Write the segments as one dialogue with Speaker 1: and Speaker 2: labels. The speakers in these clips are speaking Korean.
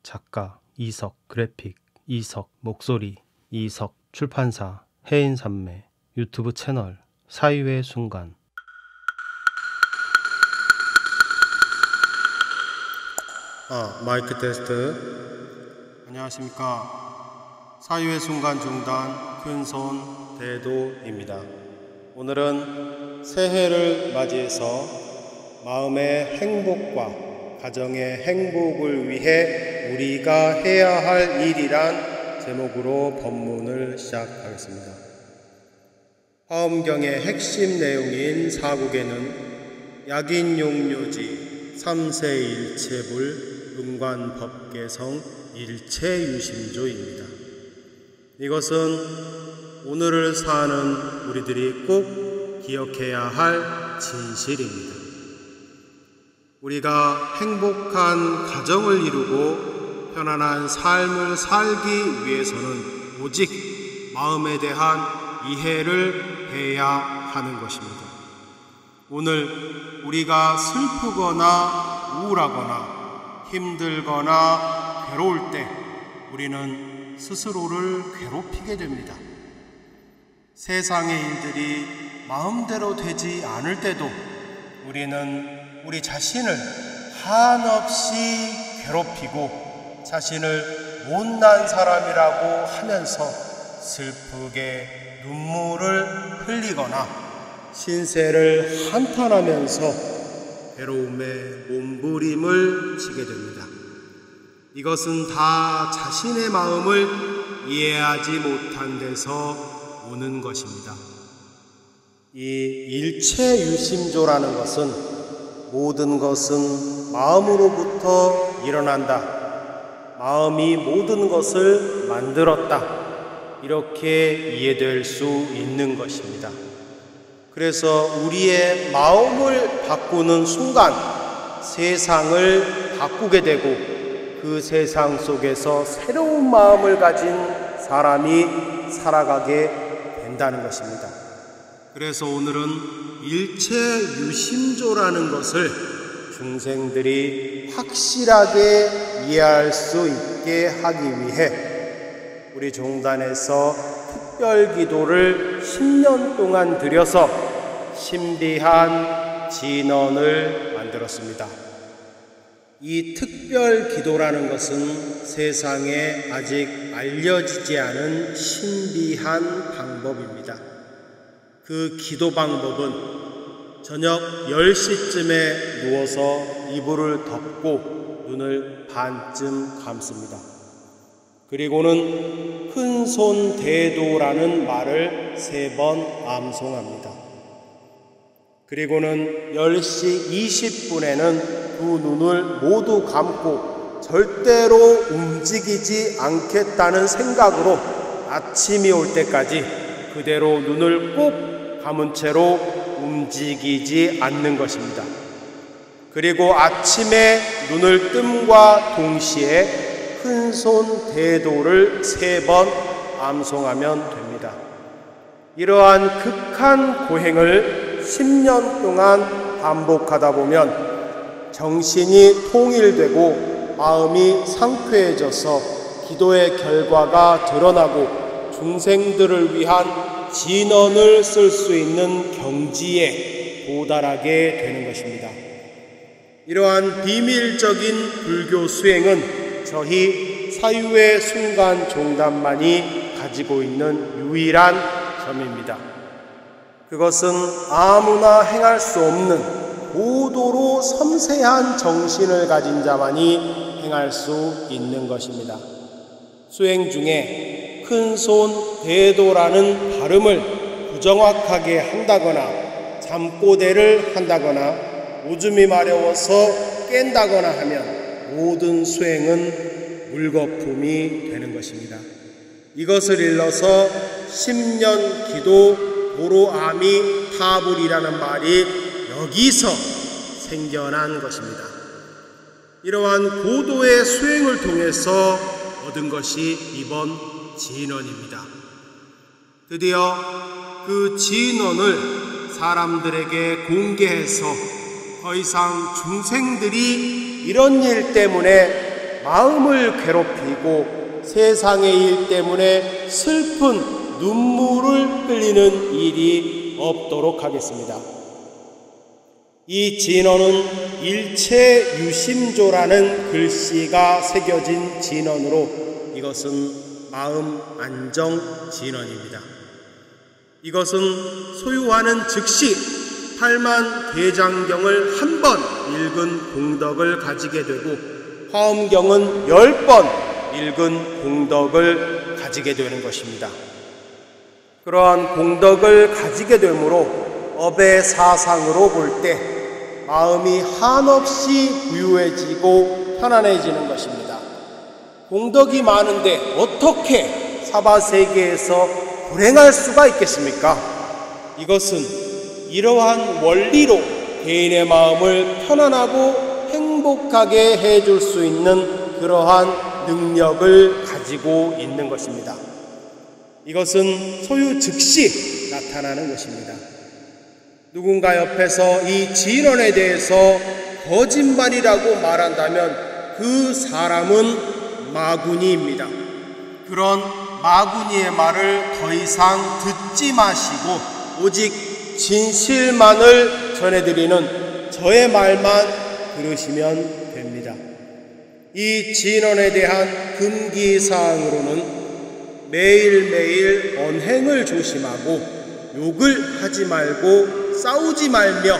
Speaker 1: 작가 이석, 그래픽 이석, 목소리 이석, 출판사 해인산매, 유튜브 채널 사유의 순간. 마이크 테스트. 안녕하십니까. 사유의 순간 중단 큰손 대도입니다. 오늘은 새해를 맞이해서 마음의 행복과 가정의 행복을 위해 우리가 해야 할 일이란 제목으로 법문을 시작하겠습니다. 화엄경의 핵심 내용인 사국에는 약인용료지 3세 일체불 은관법계성 일체유심조입니다. 이것은 오늘을 사는 우리들이 꼭 기억해야 할 진실입니다. 우리가 행복한 가정을 이루고 편안한 삶을 살기 위해서는 오직 마음에 대한 이해를 해야 하는 것입니다. 오늘 우리가 슬프거나 우울하거나 힘들거나 괴로울 때 우리는 스스로를 괴롭히게 됩니다. 세상의 일들이 마음대로 되지 않을 때도 우리는 우리 자신을 한없이 괴롭히고 자신을 못난 사람이라고 하면서 슬프게 눈물을 흘리거나 신세를 한탄하면서 괴로움에 몸부림을 치게 됩니다. 이것은 다 자신의 마음을 이해하지 못한 데서 오는 것입니다. 이 일체유심조라는 것은 모든 것은 마음으로부터 일어난다, 마음이 모든 것을 만들었다, 이렇게 이해될 수 있는 것입니다. 그래서 우리의 마음을 바꾸는 순간 세상을 바꾸게 되고 그 세상 속에서 새로운 마음을 가진 사람이 살아가게 된다는 것입니다. 그래서 오늘은 일체유심조라는 것을 중생들이 확실하게 이해할 수 있게 하기 위해 우리 종단에서 특별기도를 10년 동안 들여서 신비한 진언을 만들었습니다. 이 특별기도라는 것은 세상에 아직 알려지지 않은 신비한 방법입니다. 그 기도 방법은 저녁 10시쯤에 누워서 이불을 덮고 눈을 반쯤 감습니다. 그리고는 큰손 대도라는 말을 3번 암송합니다. 그리고는 10시 20분에는 두 눈을 모두 감고 절대로 움직이지 않겠다는 생각으로 아침이 올 때까지 그대로 눈을 꼭 감은 채로 움직이지 않는 것입니다. 그리고 아침에 눈을 뜸과 동시에 큰손 대도를 3번 암송하면 됩니다. 이러한 극한 고행을 10년 동안 반복하다 보면 정신이 통일되고 마음이 상쾌해져서 기도의 결과가 드러나고 중생들을 위한 진언을 쓸 수 있는 경지에 도달하게 되는 것입니다. 이러한 비밀적인 불교 수행은 저희 사유의 순간 종단만이 가지고 있는 유일한 점입니다. 그것은 아무나 행할 수 없는 고도로 섬세한 정신을 가진 자만이 행할 수 있는 것입니다. 수행 중에 큰손 대도라는 발음을 부정확하게 한다거나 잠꼬대를 한다거나 오줌이 마려워서 깬다거나 하면 모든 수행은 물거품이 되는 것입니다. 이것을 일러서 10년 기도 도로아미 타불이라는 말이 여기서 생겨난 것입니다. 이러한 고도의 수행을 통해서 얻은 것이 이번 진언입니다. 드디어 그 진언을 사람들에게 공개해서 더 이상 중생들이 이런 일 때문에 마음을 괴롭히고 세상의 일 때문에 슬픈 눈물을 흘리는 일이 없도록 하겠습니다. 이 진언은 일체유심조라는 글씨가 새겨진 진언으로 이것은 마음 안정 진언입니다. 이것은 소유하는 즉시 8만 대장경을 한 번 읽은 공덕을 가지게 되고 화엄경은 10번 읽은 공덕을 가지게 되는 것입니다. 그러한 공덕을 가지게 되므로 업의 사상으로 볼 때 마음이 한없이 부유해지고 편안해지는 것입니다. 공덕이 많은데 어떻게 사바세계에서 불행할 수가 있겠습니까? 이것은 이러한 원리로 개인의 마음을 편안하고 행복하게 해줄 수 있는 그러한 능력을 가지고 있는 것입니다. 이것은 소유 즉시 나타나는 것입니다. 누군가 옆에서 이 진언에 대해서 거짓말이라고 말한다면 그 사람은 마구니입니다. 그런 마구니의 말을 더 이상 듣지 마시고 오직 진실만을 전해드리는 저의 말만 들으시면 됩니다. 이 진언에 대한 금기사항으로는 매일매일 언행을 조심하고 욕을 하지 말고 싸우지 말며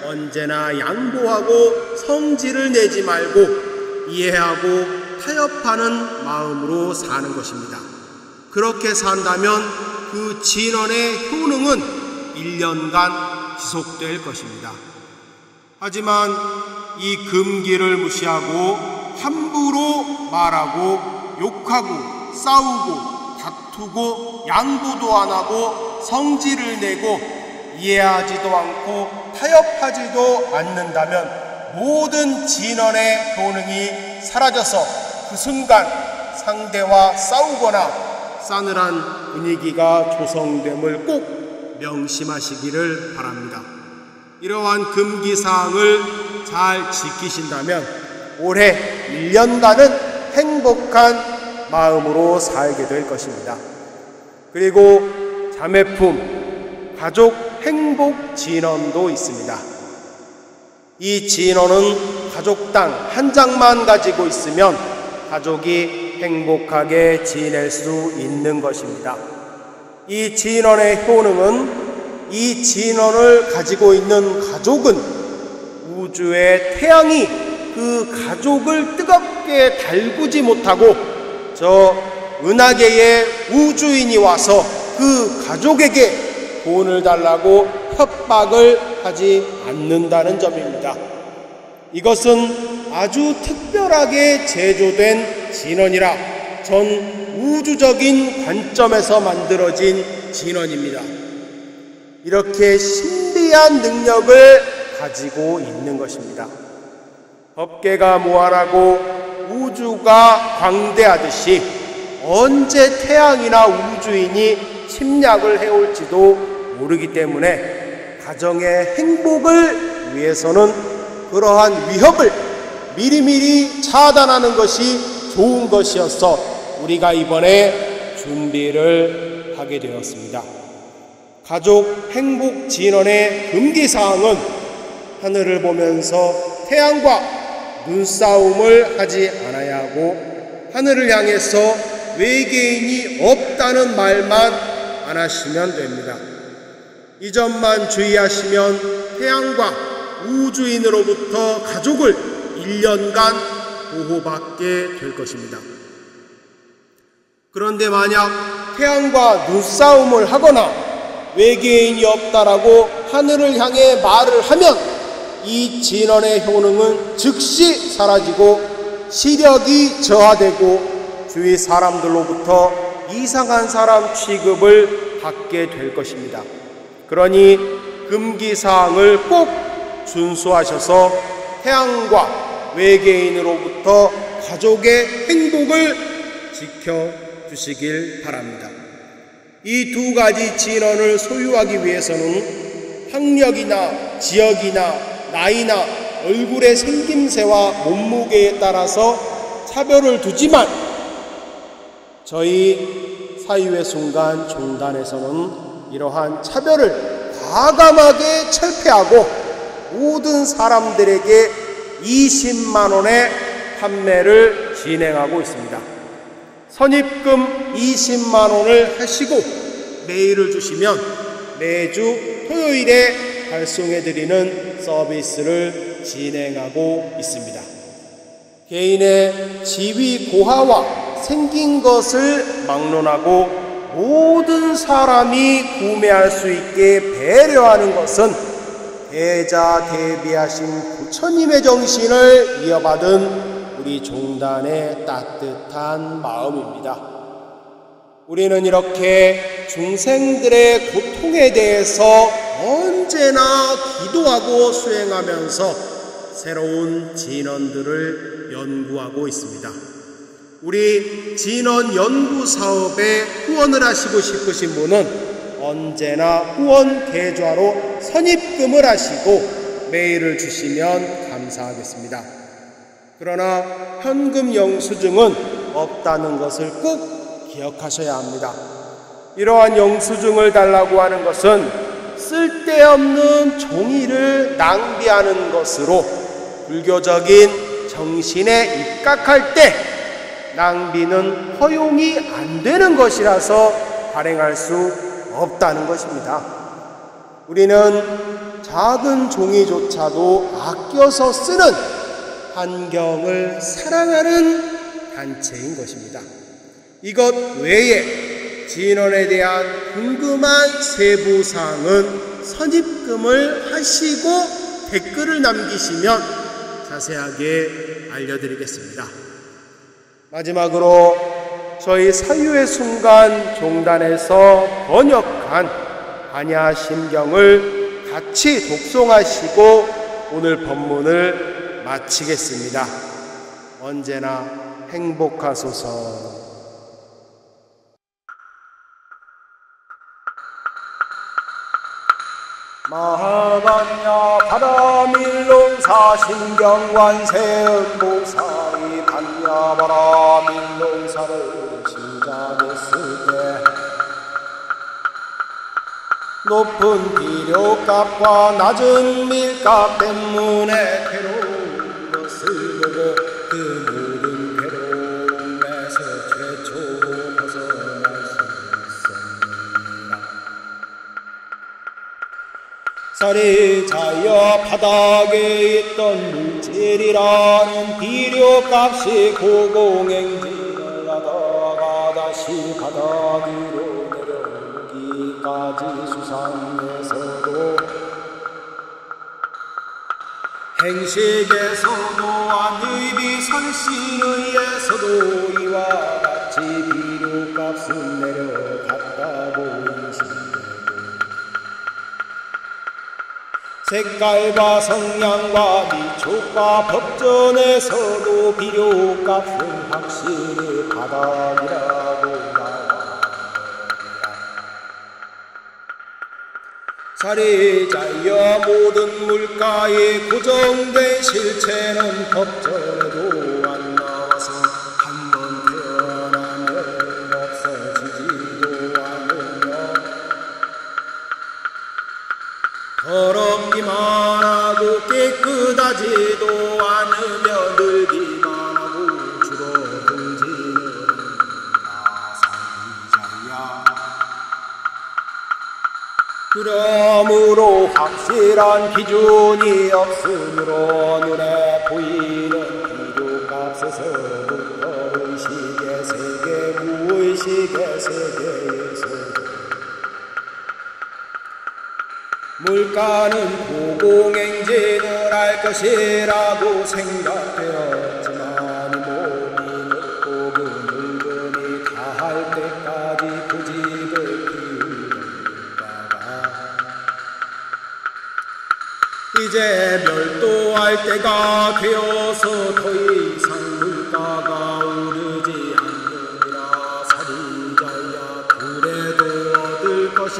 Speaker 1: 언제나 양보하고 성질을 내지 말고 이해하고 타협하는 마음으로 사는 것입니다. 그렇게 산다면 그 진언의 효능은 1년간 지속될 것입니다. 하지만 이 금기를 무시하고 함부로 말하고 욕하고 싸우고 다투고 양보도 안 하고 성질을 내고 이해하지도 않고 타협하지도 않는다면 모든 진언의 효능이 사라져서 그 순간 상대와 싸우거나 싸늘한 분위기가 조성됨을 꼭 명심하시기를 바랍니다. 이러한 금기사항을 잘 지키신다면 올해 1년간은 행복한 마음으로 살게 될 것입니다. 그리고 자매품, 가족 행복 진언도 있습니다. 이 진언은 가족당 한 장만 가지고 있으면 가족이 행복하게 지낼 수 있는 것입니다. 이 진언의 효능은 이 진언을 가지고 있는 가족은 우주의 태양이 그 가족을 뜨겁게 달구지 못하고 저 은하계의 우주인이 와서 그 가족에게 돈을 달라고 협박을 하지 않는다는 점입니다. 이것은 아주 특별하게 제조된 진언이라 전 우주적인 관점에서 만들어진 진언입니다. 이렇게 신비한 능력을 가지고 있는 것입니다. 법계가 무한하고 우주가 광대하듯이 언제 태양이나 우주인이 침략을 해올지도 모르기 때문에 가정의 행복을 위해서는 그러한 위협을 미리미리 차단하는 것이 좋은 것이어서 우리가 이번에 준비를 하게 되었습니다. 가족 행복 진언의 금기사항은 하늘을 보면서 태양과 눈싸움을 하지 않아야 하고 하늘을 향해서 외계인이 없다는 말만 안 하시면 됩니다. 이 점만 주의하시면 태양과 우주인으로부터 가족을 1년간 보호받게 될 것입니다. 그런데 만약 태양과 눈싸움을 하거나 외계인이 없다라고 하늘을 향해 말을 하면 이 진언의 효능은 즉시 사라지고 시력이 저하되고 주위 사람들로부터 이상한 사람 취급을 받게 될 것입니다. 그러니 금기사항을 꼭 준수하셔서 태양과 외계인으로부터 가족의 행복을 지켜주시길 바랍니다. 이 두 가지 진언을 소유하기 위해서는 학력이나 지역이나 나이나 얼굴의 생김새와 몸무게에 따라서 차별을 두지만 저희 사유의 순간 종단에서는 이러한 차별을 과감하게 철폐하고 모든 사람들에게 20만 원의 판매를 진행하고 있습니다. 선입금 20만 원을 하시고 메일을 주시면 매주 토요일에 발송해드리는 서비스를 진행하고 있습니다. 개인의 지위 고하와 생긴 것을 막론하고 모든 사람이 구매할 수 있게 배려하는 것은 대자대비하신 부처님의 정신을 이어받은 우리 종단의 따뜻한 마음입니다. 우리는 이렇게 중생들의 고통에 대해서 언제나 기도하고 수행하면서 새로운 진언들을 연구하고 있습니다. 우리 진언 연구 사업에 후원을 하시고 싶으신 분은 언제나 후원 계좌로 선입금을 하시고 메일을 주시면 감사하겠습니다. 그러나 현금 영수증은 없다는 것을 꼭 기억하셔야 합니다. 이러한 영수증을 달라고 하는 것은 쓸데없는 종이를 낭비하는 것으로 불교적인 정신에 입각할 때 낭비는 허용이 안 되는 것이라서 발행할 수 없다는 것입니다. 우리는 작은 종이조차도 아껴서 쓰는 환경을 사랑하는 단체인 것입니다. 이것 외에 진언에 대한 궁금한 세부사항은 선입금을 하시고 댓글을 남기시면 자세하게 알려드리겠습니다. 마지막으로 저희 사유의 순간 종단에서 번역한 반야심경을 같이 독송하시고 오늘 법문을 마치겠습니다. 언제나 행복하소서. 마하반야 바라밀롱사 신경관세음보살이 반야바라밀롱사를 진장했을 때 높은 비료값과 낮은 밀값 때문에 괴로운 것을 보고 그 모든 괴로움에서 최초로 벗어날 수 있습니다. 쌀이 자여 바닥에 있던 물질이라는 비료값이 고공행진을 하다가 다시 바닥 위로 내려오기까지 수상에서도 행식에서도 안의비 설신의에서도 이와 같이 비료값은 내려갔다고 인식되고 색깔과 성향과 미촉과 법전에서도 비료값은 확실히 바닥이라고 나옵니다. 쌀이 자여 모든 물가에 고정된 실체는 법전에도 안 나와서 한번 태어나면 없어지지도 않으며 더럽기만 하고 깨끗하지도 않으며 늘기만 하고 줄어들지는 않는다. 그러므로 확실한 기준이 없으므로 눈에 보이는 비료값에서부터 의식의 세계, 무의식의 세계에서 물가는 고공행진을 할 것이라고 생각되었지만 이 몸이 늙고 그 늙은이 다할 때까지 고집을 피우다가 이제 멸도할 때가 되어서 더 이상 물가가 오르지 않느니라. 살인자야 그래도 얻을 것이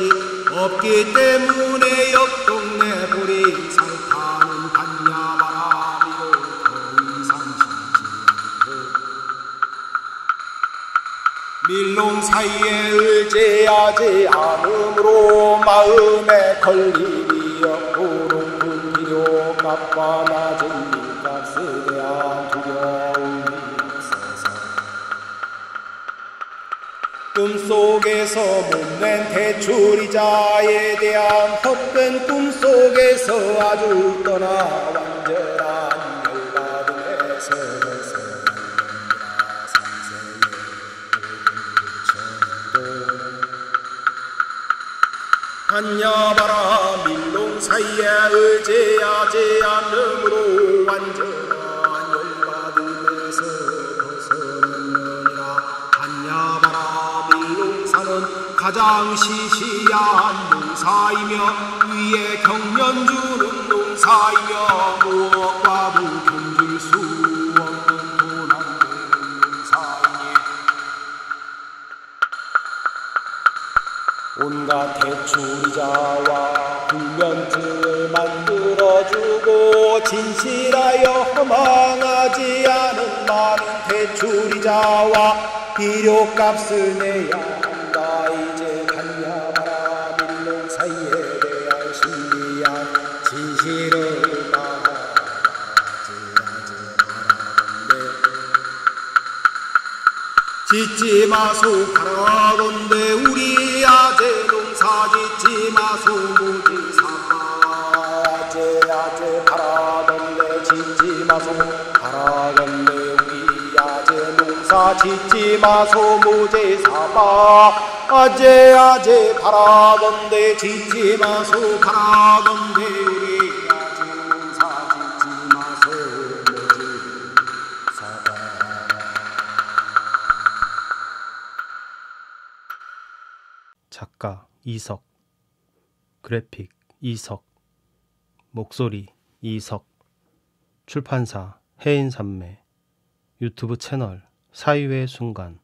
Speaker 1: 없기 때문에 옆 동네 보리살 타는 반야바라미로 더 이상 쉬지 않고 밀롱 사이에 의지하지 않음으로 마음에 걸림이 없도록 비료 값과 낮은 값에 대한 두려움이 있어서 꿈속에서 못낸 대출이자에 대한 헛된 꿈속에서 아주 떠나 완전한 열받음에 서서 한야바라 밀롱 사이에 의지하지 않음으로 완전한 열받음에서 벗어나느니라. 한야바라 밀롱사는 가장 시시한 농사이며 위에 경련 주는 농사이며 무엇과도 견줄 수 없는 도난되는 농사이니 온갖 대출이자와 불면증을 만들어주고 진실하여 허망하지 않은 많은 대출이자와 비료값을 내야 한다. 이제 한야바라 밀롱 사이에 대한 신비한 진실을 말하지 바라건대 짓지 마소 바라건대 우리 아재 농사 짓지 마소 무지 사바 아재 바라건대 짓지 마소 바라건대 우리 아재 농사 짓지 마소 무지 사바 아재 바라건대 짓지 마소 바라건대 우리 아재 농사 짓지 마소 무지 사바.
Speaker 2: 작가 이석, 그래픽 이석, 목소리 이석, 출판사 해인산매, 유튜브 채널 사유의 순간.